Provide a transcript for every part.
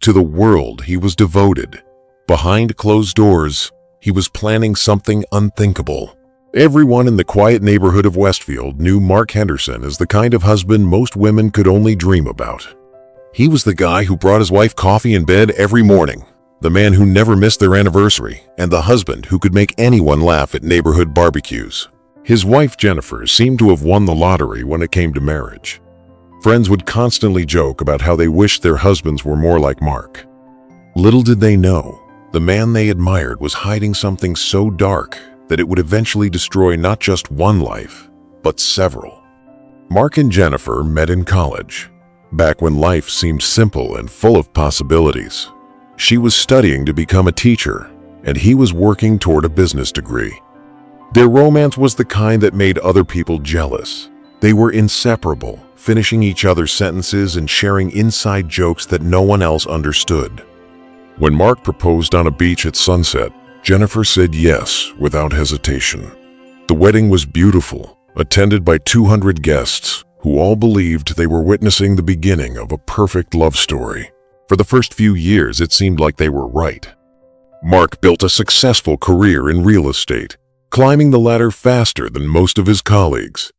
To the world, he was devoted. Behind closed doors, he was planning something unthinkable. Everyone in the quiet neighborhood of Westfield knew Mark Henderson as the kind of husband most women could only dream about. He was the guy who brought his wife coffee in bed every morning, the man who never missed their anniversary, and the husband who could make anyone laugh at neighborhood barbecues. His wife, Jennifer, seemed to have won the lottery when it came to marriage. Friends would constantly joke about how they wished their husbands were more like Mark. Little did they know, the man they admired was hiding something so dark that it would eventually destroy not just one life, but several. Mark and Jennifer met in college, back when life seemed simple and full of possibilities. She was studying to become a teacher, and he was working toward a business degree. Their romance was the kind that made other people jealous. They were inseparable, finishing each other's sentences and sharing inside jokes that no one else understood. When Mark proposed on a beach at sunset, Jennifer said yes without hesitation. The wedding was beautiful, attended by 200 guests who all believed they were witnessing the beginning of a perfect love story. For the first few years, it seemed like they were right. Mark built a successful career in real estate, climbing the ladder faster than most of his colleagues.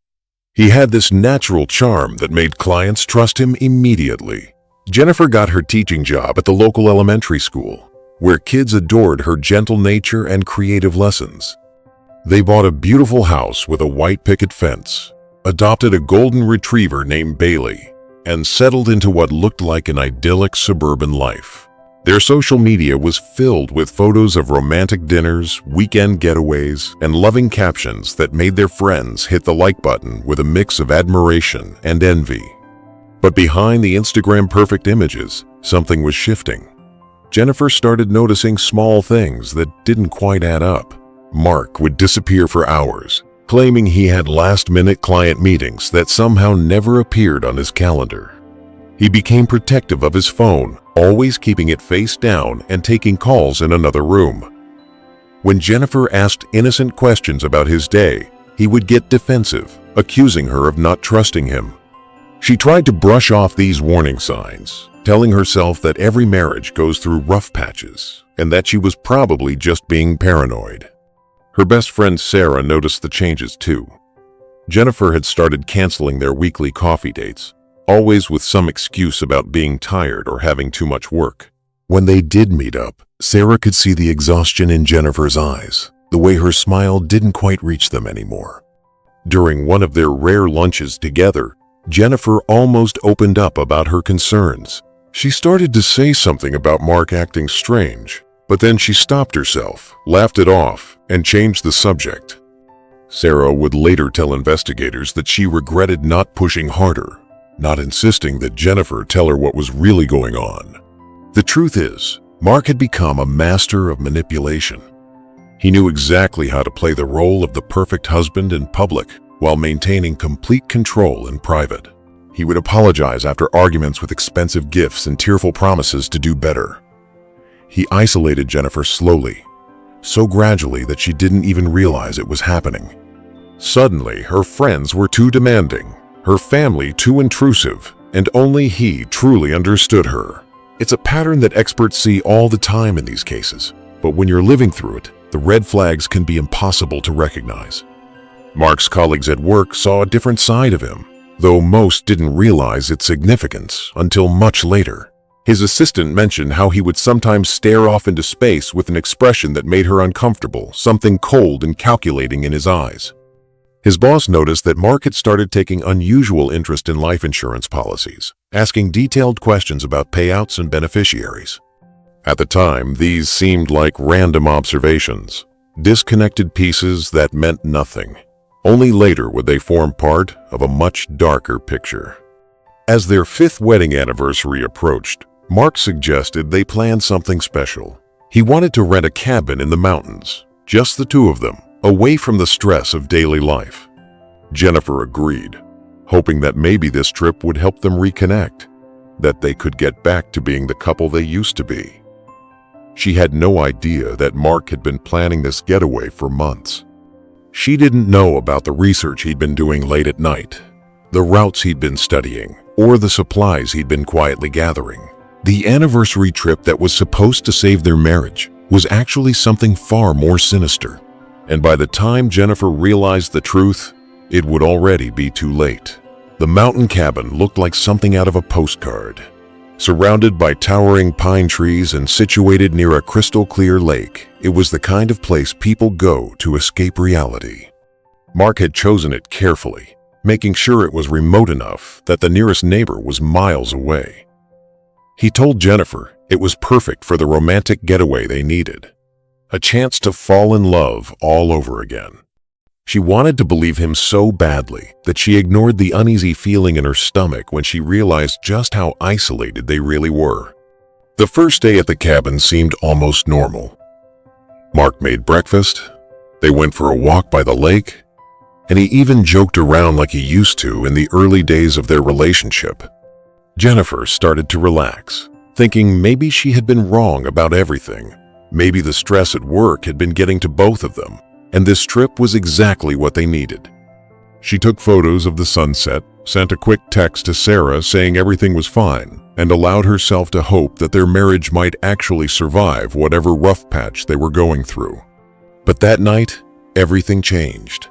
He had this natural charm that made clients trust him immediately. Jennifer got her teaching job at the local elementary school, where kids adored her gentle nature and creative lessons. They bought a beautiful house with a white picket fence, adopted a golden retriever named Bailey, and settled into what looked like an idyllic suburban life. Their social media was filled with photos of romantic dinners, weekend getaways, and loving captions that made their friends hit the like button with a mix of admiration and envy. But behind the Instagram perfect images, something was shifting. Jennifer started noticing small things that didn't quite add up. Mark would disappear for hours, claiming he had last-minute client meetings that somehow never appeared on his calendar. He became protective of his phone, always keeping it face down and taking calls in another room. When Jennifer asked innocent questions about his day, he would get defensive, accusing her of not trusting him. She tried to brush off these warning signs, telling herself that every marriage goes through rough patches and that she was probably just being paranoid. Her best friend Sarah noticed the changes too. Jennifer had started canceling their weekly coffee dates, always with some excuse about being tired or having too much work. When they did meet up, Sarah could see the exhaustion in Jennifer's eyes, the way her smile didn't quite reach them anymore. During one of their rare lunches together, Jennifer almost opened up about her concerns. She started to say something about Mark acting strange, but then she stopped herself, laughed it off, and changed the subject. Sarah would later tell investigators that she regretted not pushing harder, not insisting that Jennifer tell her what was really going on. The truth is, Mark had become a master of manipulation. He knew exactly how to play the role of the perfect husband in public while maintaining complete control in private. He would apologize after arguments with expensive gifts and tearful promises to do better. He isolated Jennifer slowly, so gradually that she didn't even realize it was happening. Suddenly, her friends were too demanding, her family too intrusive, and only he truly understood her. It's a pattern that experts see all the time in these cases, but when you're living through it, the red flags can be impossible to recognize. Mark's colleagues at work saw a different side of him, though most didn't realize its significance until much later. His assistant mentioned how he would sometimes stare off into space with an expression that made her uncomfortable, something cold and calculating in his eyes. His boss noticed that Mark had started taking unusual interest in life insurance policies, asking detailed questions about payouts and beneficiaries. At the time, these seemed like random observations, disconnected pieces that meant nothing. Only later would they form part of a much darker picture. As their 5th wedding anniversary approached, Mark suggested they plan something special. He wanted to rent a cabin in the mountains, just the two of them, away from the stress of daily life. Jennifer agreed, hoping that maybe this trip would help them reconnect, that they could get back to being the couple they used to be. She had no idea that Mark had been planning this getaway for months. She didn't know about the research he'd been doing late at night, the routes he'd been studying, or the supplies he'd been quietly gathering. The anniversary trip that was supposed to save their marriage was actually something far more sinister. And by the time Jennifer realized the truth, it would already be too late. The mountain cabin looked like something out of a postcard. Surrounded by towering pine trees and situated near a crystal-clear lake, it was the kind of place people go to escape reality. Mark had chosen it carefully, making sure it was remote enough that the nearest neighbor was miles away. He told Jennifer it was perfect for the romantic getaway they needed, a chance to fall in love all over again. She wanted to believe him so badly that she ignored the uneasy feeling in her stomach when she realized just how isolated they really were. The first day at the cabin seemed almost normal. Mark made breakfast, they went for a walk by the lake, and he even joked around like he used to in the early days of their relationship. Jennifer started to relax, thinking maybe she had been wrong about everything. Maybe the stress at work had been getting to both of them, and this trip was exactly what they needed. She took photos of the sunset, sent a quick text to Sarah saying everything was fine, and allowed herself to hope that their marriage might actually survive whatever rough patch they were going through. But that night, everything changed.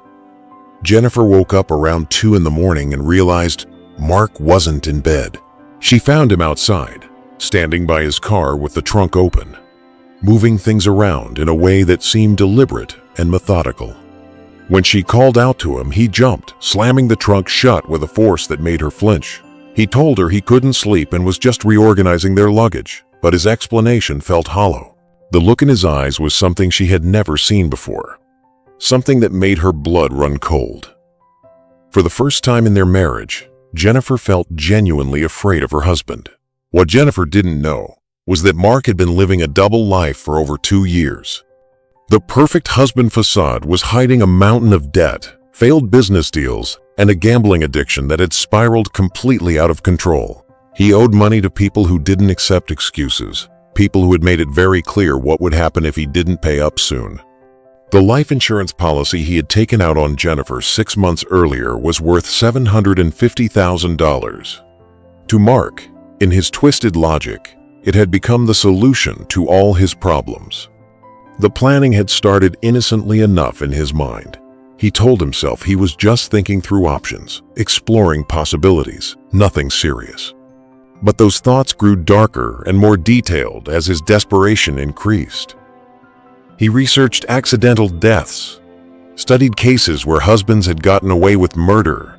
Jennifer woke up around 2 in the morning and realized Mark wasn't in bed. She found him outside, standing by his car with the trunk open, moving things around in a way that seemed deliberate and methodical. When she called out to him, he jumped, slamming the trunk shut with a force that made her flinch. He told her he couldn't sleep and was just reorganizing their luggage, but his explanation felt hollow. The look in his eyes was something she had never seen before, something that made her blood run cold. For the first time in their marriage, Jennifer felt genuinely afraid of her husband. What Jennifer didn't know was that Mark had been living a double life for over 2 years. The perfect husband facade was hiding a mountain of debt, failed business deals, and a gambling addiction that had spiraled completely out of control. He owed money to people who didn't accept excuses, people who had made it very clear what would happen if he didn't pay up soon. The life insurance policy he had taken out on Jennifer 6 months earlier was worth $750,000. To Mark, in his twisted logic, it had become the solution to all his problems. The planning had started innocently enough in his mind. He told himself he was just thinking through options, exploring possibilities, nothing serious. But those thoughts grew darker and more detailed as his desperation increased. He researched accidental deaths, studied cases where husbands had gotten away with murder,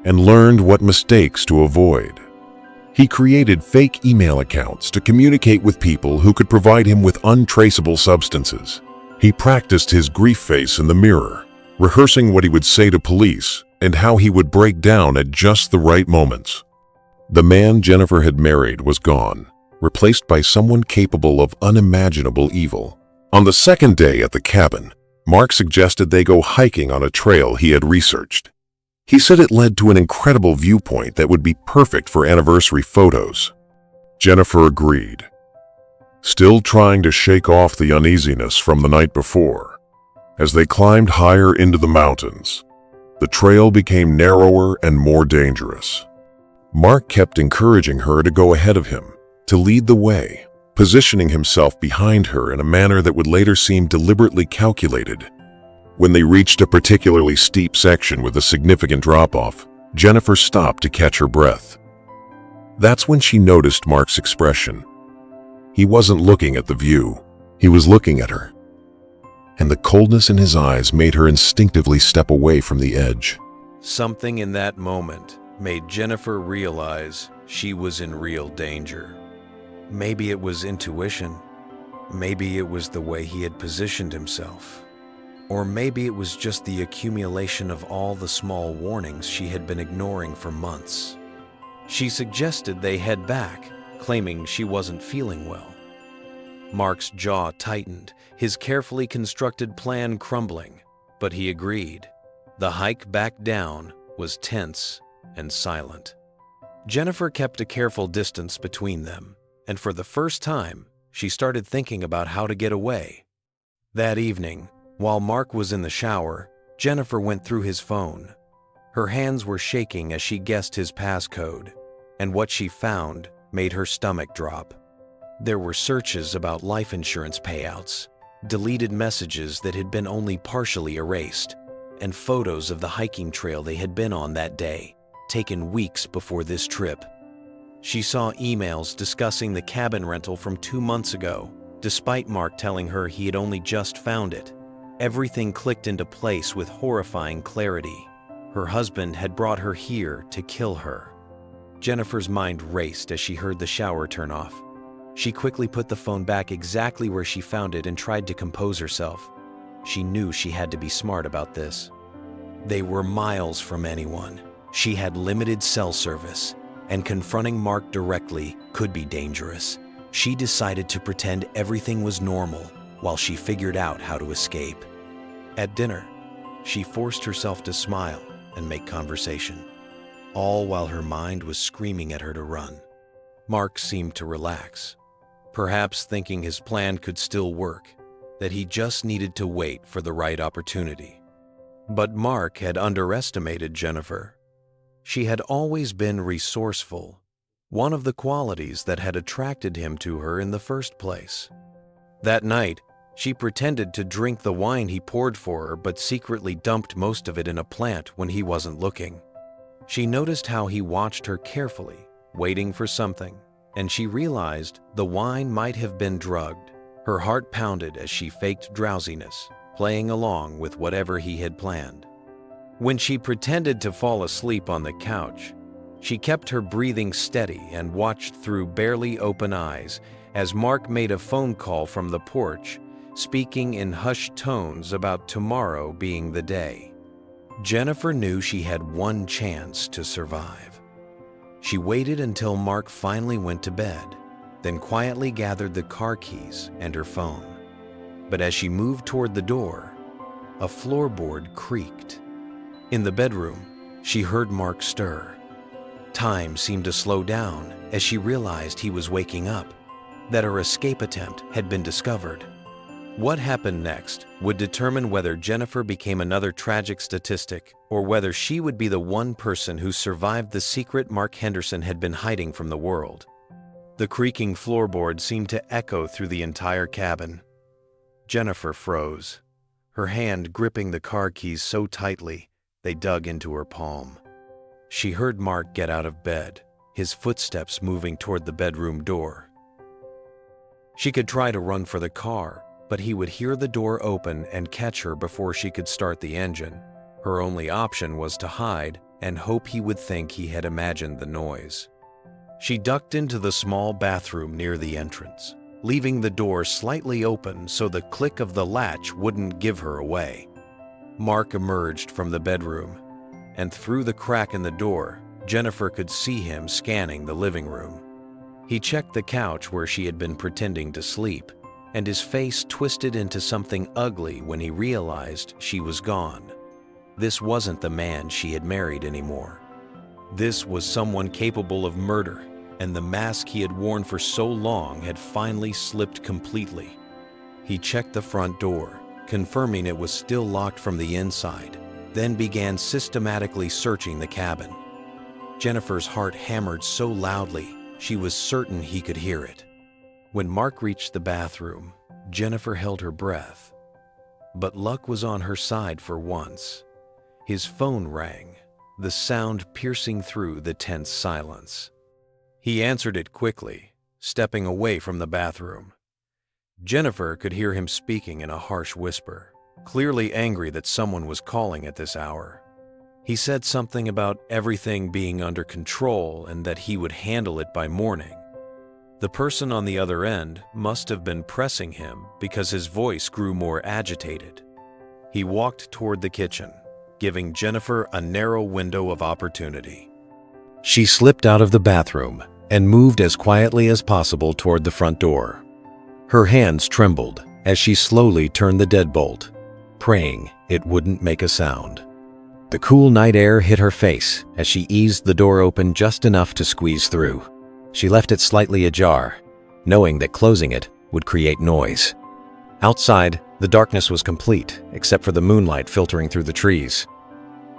and learned what mistakes to avoid. He created fake email accounts to communicate with people who could provide him with untraceable substances. He practiced his grief face in the mirror, rehearsing what he would say to police and how he would break down at just the right moments. The man Jennifer had married was gone, replaced by someone capable of unimaginable evil. On the second day at the cabin, Mark suggested they go hiking on a trail he had researched. He said it led to an incredible viewpoint that would be perfect for anniversary photos. Jennifer agreed, still trying to shake off the uneasiness from the night before. As they climbed higher into the mountains, the trail became narrower and more dangerous. Mark kept encouraging her to go ahead of him, to lead the way, positioning himself behind her in a manner that would later seem deliberately calculated. When they reached a particularly steep section with a significant drop-off, Jennifer stopped to catch her breath. That's when she noticed Mark's expression. He wasn't looking at the view, he was looking at her. And the coldness in his eyes made her instinctively step away from the edge. Something in that moment made Jennifer realize she was in real danger. Maybe it was intuition. Maybe it was the way he had positioned himself. Or maybe it was just the accumulation of all the small warnings she had been ignoring for months. She suggested they head back, claiming she wasn't feeling well. Mark's jaw tightened, his carefully constructed plan crumbling, but he agreed. The hike back down was tense and silent. Jennifer kept a careful distance between them, and for the first time, she started thinking about how to get away. That evening, while Mark was in the shower, Jennifer went through his phone. Her hands were shaking as she guessed his passcode, and what she found made her stomach drop. There were searches about life insurance payouts, deleted messages that had been only partially erased, and photos of the hiking trail they had been on that day, taken weeks before this trip. She saw emails discussing the cabin rental from 2 months ago, despite Mark telling her he had only just found it. Everything clicked into place with horrifying clarity. Her husband had brought her here to kill her. Jennifer's mind raced as she heard the shower turn off. She quickly put the phone back exactly where she found it and tried to compose herself. She knew she had to be smart about this. They were miles from anyone. She had limited cell service, and confronting Mark directly could be dangerous. She decided to pretend everything was normal while she figured out how to escape. At dinner, she forced herself to smile and make conversation, all while her mind was screaming at her to run. Mark seemed to relax, perhaps thinking his plan could still work, that he just needed to wait for the right opportunity. But Mark had underestimated Jennifer. She had always been resourceful, one of the qualities that had attracted him to her in the first place. That night, she pretended to drink the wine he poured for her but secretly dumped most of it in a plant when he wasn't looking. She noticed how he watched her carefully, waiting for something, and she realized the wine might have been drugged. Her heart pounded as she faked drowsiness, playing along with whatever he had planned. When she pretended to fall asleep on the couch, she kept her breathing steady and watched through barely open eyes as Mark made a phone call from the porch, speaking in hushed tones about tomorrow being the day. Jennifer knew she had one chance to survive. She waited until Mark finally went to bed, then quietly gathered the car keys and her phone. But as she moved toward the door, a floorboard creaked. In the bedroom, she heard Mark stir. Time seemed to slow down as she realized he was waking up, that her escape attempt had been discovered. What happened next would determine whether Jennifer became another tragic statistic or whether she would be the one person who survived the secret Mark Henderson had been hiding from the world. The creaking floorboard seemed to echo through the entire cabin. Jennifer froze, her hand gripping the car keys so tightly they dug into her palm. She heard Mark get out of bed, his footsteps moving toward the bedroom door. She could try to run for the car, but he would hear the door open and catch her before she could start the engine. Her only option was to hide and hope he would think he had imagined the noise. She ducked into the small bathroom near the entrance, leaving the door slightly open so the click of the latch wouldn't give her away. Mark emerged from the bedroom, and through the crack in the door, Jennifer could see him scanning the living room. He checked the couch where she had been pretending to sleep, and his face twisted into something ugly when he realized she was gone. This wasn't the man she had married anymore. This was someone capable of murder, and the mask he had worn for so long had finally slipped completely. He checked the front door, confirming it was still locked from the inside, then began systematically searching the cabin. Jennifer's heart hammered so loudly, she was certain he could hear it. When Mark reached the bathroom, Jennifer held her breath. But luck was on her side for once. His phone rang, the sound piercing through the tense silence. He answered it quickly, stepping away from the bathroom. Jennifer could hear him speaking in a harsh whisper, clearly angry that someone was calling at this hour. He said something about everything being under control and that he would handle it by morning. The person on the other end must have been pressing him because his voice grew more agitated. He walked toward the kitchen, giving Jennifer a narrow window of opportunity. She slipped out of the bathroom and moved as quietly as possible toward the front door. Her hands trembled as she slowly turned the deadbolt, praying it wouldn't make a sound. The cool night air hit her face as she eased the door open just enough to squeeze through. She left it slightly ajar, knowing that closing it would create noise. Outside, the darkness was complete, except for the moonlight filtering through the trees.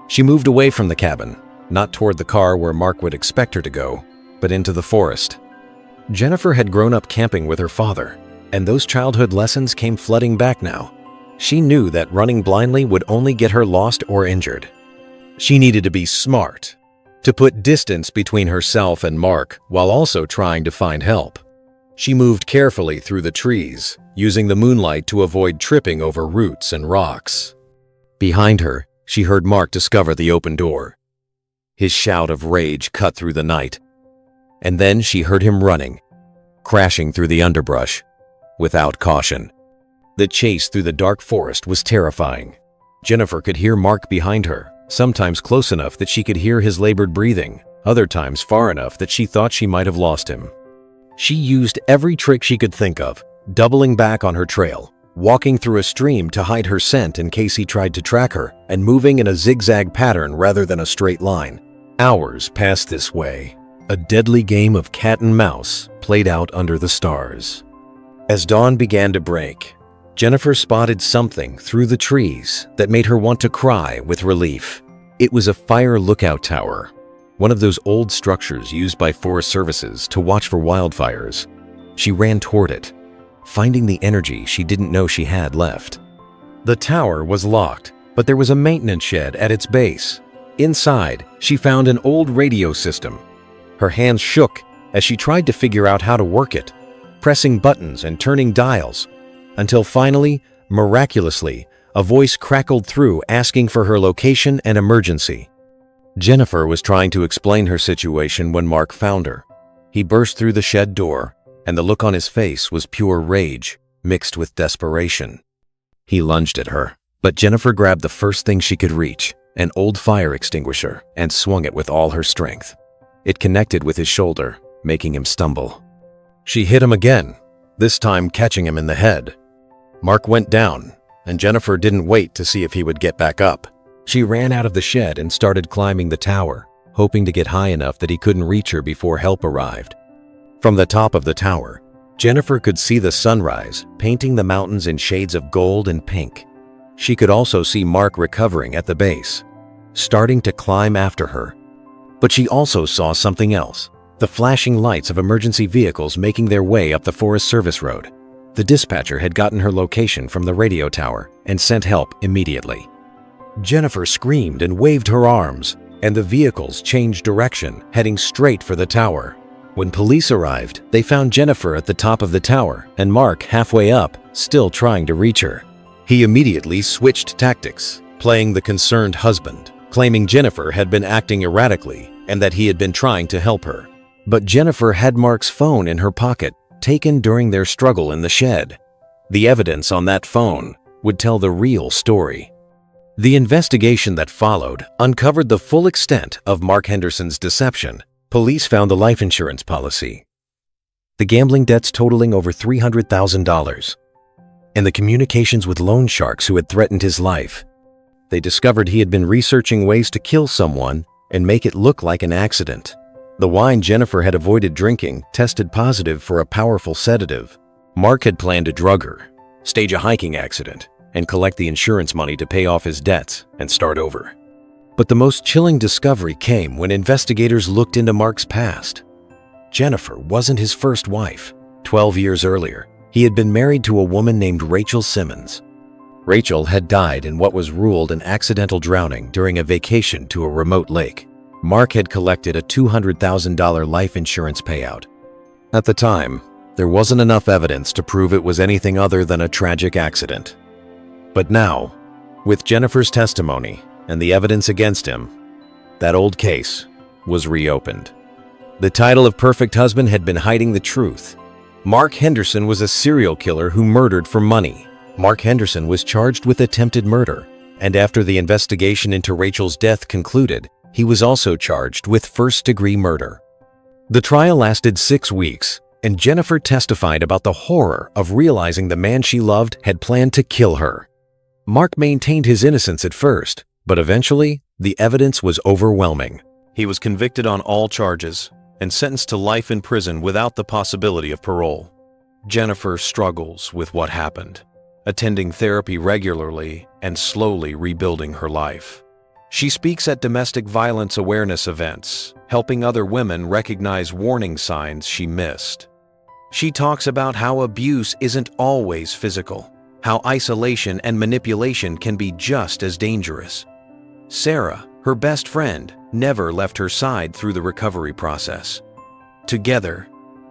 She moved away from the cabin, not toward the car where Mark would expect her to go, but into the forest, Jennifer had grown up camping with her father, and those childhood lessons came flooding back now. She knew that running blindly would only get her lost or injured. She needed to be smart, to put distance between herself and Mark while also trying to find help. She moved carefully through the trees, using the moonlight to avoid tripping over roots and rocks. Behind her, she heard Mark discover the open door. His shout of rage cut through the night, and then she heard him running, crashing through the underbrush, without caution. The chase through the dark forest was terrifying. Jennifer could hear Mark behind her, sometimes close enough that she could hear his labored breathing, other times far enough that she thought she might have lost him. She used every trick she could think of, doubling back on her trail, walking through a stream to hide her scent in case he tried to track her, and moving in a zigzag pattern rather than a straight line. Hours passed this way, a deadly game of cat and mouse played out under the stars. As dawn began to break, Jennifer spotted something through the trees that made her want to cry with relief. It was a fire lookout tower, one of those old structures used by forest services to watch for wildfires. She ran toward it, finding the energy she didn't know she had left. The tower was locked, but there was a maintenance shed at its base. Inside, she found an old radio system. Her hands shook as she tried to figure out how to work it, pressing buttons and turning dials, until finally, miraculously, a voice crackled through asking for her location and emergency. Jennifer was trying to explain her situation when Mark found her. He burst through the shed door, and the look on his face was pure rage, mixed with desperation. He lunged at her, but Jennifer grabbed the first thing she could reach, an old fire extinguisher, and swung it with all her strength. It connected with his shoulder, making him stumble. She hit him again, this time catching him in the head. Mark went down, and Jennifer didn't wait to see if he would get back up. She ran out of the shed and started climbing the tower, hoping to get high enough that he couldn't reach her before help arrived. From the top of the tower, Jennifer could see the sunrise, painting the mountains in shades of gold and pink. She could also see Mark recovering at the base, starting to climb after her. But she also saw something else, the flashing lights of emergency vehicles making their way up the Forest Service road. The dispatcher had gotten her location from the radio tower and sent help immediately. Jennifer screamed and waved her arms, and the vehicles changed direction, heading straight for the tower. When police arrived, they found Jennifer at the top of the tower and Mark halfway up, still trying to reach her. He immediately switched tactics, playing the concerned husband, claiming Jennifer had been acting erratically and that he had been trying to help her. But Jennifer had Mark's phone in her pocket, taken during their struggle in the shed. The evidence on that phone would tell the real story. The investigation that followed uncovered the full extent of Mark Henderson's deception. Police found the life insurance policy, the gambling debts totaling over $300,000, and the communications with loan sharks who had threatened his life. They discovered he had been researching ways to kill someone and make it look like an accident. The wine Jennifer had avoided drinking tested positive for a powerful sedative. Mark had planned to drug her, stage a hiking accident, and collect the insurance money to pay off his debts and start over. But the most chilling discovery came when investigators looked into Mark's past. Jennifer wasn't his first wife. 12 years earlier, he had been married to a woman named Rachel Simmons. Rachel had died in what was ruled an accidental drowning during a vacation to a remote lake. Mark had collected a $200,000 life insurance payout. At the time, there wasn't enough evidence to prove it was anything other than a tragic accident. But now, with Jennifer's testimony and the evidence against him, that old case was reopened. The title of perfect husband had been hiding the truth. Mark Henderson was a serial killer who murdered for money. Mark Henderson was charged with attempted murder, and after the investigation into Rachel's death concluded, he was also charged with first-degree murder. The trial lasted 6 weeks, and Jennifer testified about the horror of realizing the man she loved had planned to kill her. Mark maintained his innocence at first, but eventually, the evidence was overwhelming. He was convicted on all charges and sentenced to life in prison without the possibility of parole. Jennifer struggles with what happened, attending therapy regularly and slowly rebuilding her life. She speaks at domestic violence awareness events, helping other women recognize warning signs she missed. She talks about how abuse isn't always physical, how isolation and manipulation can be just as dangerous. Sarah, her best friend, never left her side through the recovery process. Together,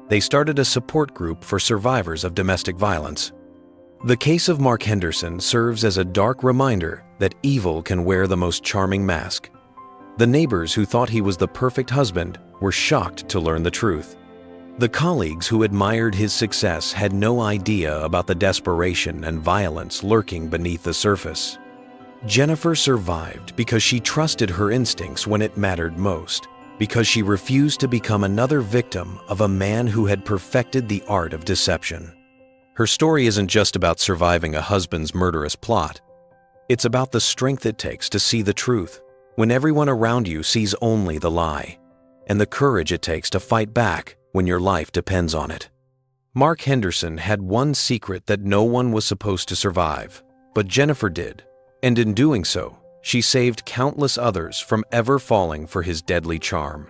they started a support group for survivors of domestic violence. The case of Mark Henderson serves as a dark reminder that evil can wear the most charming mask. The neighbors who thought he was the perfect husband were shocked to learn the truth. The colleagues who admired his success had no idea about the desperation and violence lurking beneath the surface. Jennifer survived because she trusted her instincts when it mattered most, because she refused to become another victim of a man who had perfected the art of deception. Her story isn't just about surviving a husband's murderous plot. It's about the strength it takes to see the truth when everyone around you sees only the lie, and the courage it takes to fight back when your life depends on it. Mark Henderson had one secret that no one was supposed to survive, but Jennifer did, and in doing so, she saved countless others from ever falling for his deadly charm.